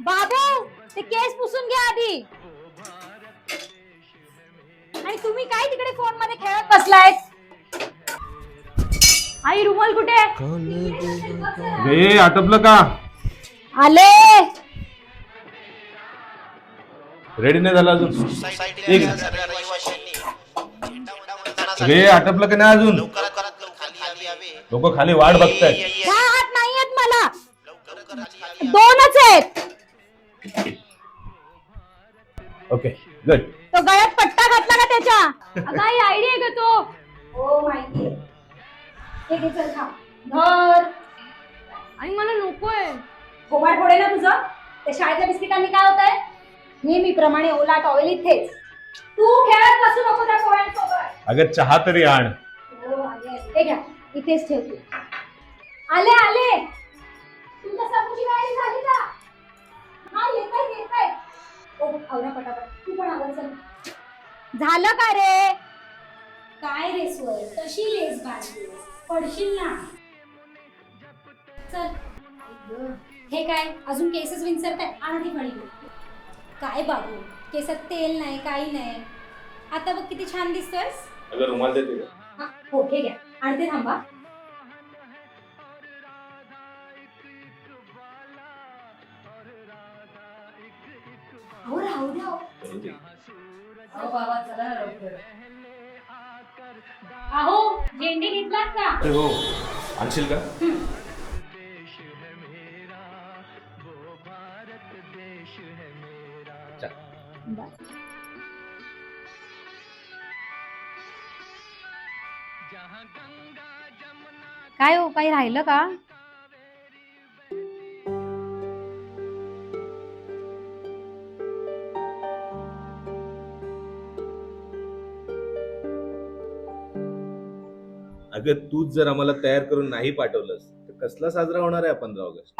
बाबू ते केस पुसून घ्या आधी. आणि तुम्ही काय तिकडे फोन मध्ये खेळत बसलाय? आई रुमाल कुठे? रे आटपलं का? आले. रेडी नाही झाला अजून? रे आटपलं का नाही अजून? लोक खाली वाट बघतायत. हात नाही आहेत मला, दोनच आहेत. Okay good. तो गळ्यात पट्टा घातला का त्याच्या? काही आयडिया आहे का तो? हो माहिती आहे. हे घे चल खा. धर. आणि मला नकोय. खोबाड फोडे ना तुझं. त्या शाळेतल्या बिस्किटांनी काय होतंय? नेहमीप्रमाणे ओला टॉवेल इथेच. तू खेळत बसू नको त्या पोरांसोबत. अगं चहा तरी आण. हो आले. हे घ्या इथेच ठेवते. आले आले. तुमच्या समोरची गाडी झाली का? हा येताय. ओ आवरा पटापट. तू पण आवर चल. झालं का रे? काय रे स्वर, कशी लेस बांधलीस? पडशील ना. चल. हे काय अजून केसच विंचरताय? आणा ती फळी. काय बाबू, केसात तेल नाही, काही नाही. आता बघ किती छान दिसतोयस. अगं रुमाल देते का? हो हे घ्या. आणते थांबा. हो राहू द्या. बाबा चला लवकर. अहो झेंडे घेतलात का? हो आणशील का? काय हो, काही राहिलं का? अगं तूच जर आम्हाला तयार करून नाही पाठवलंस तर कसला साजरा होणार आहे 15 ऑगस्ट?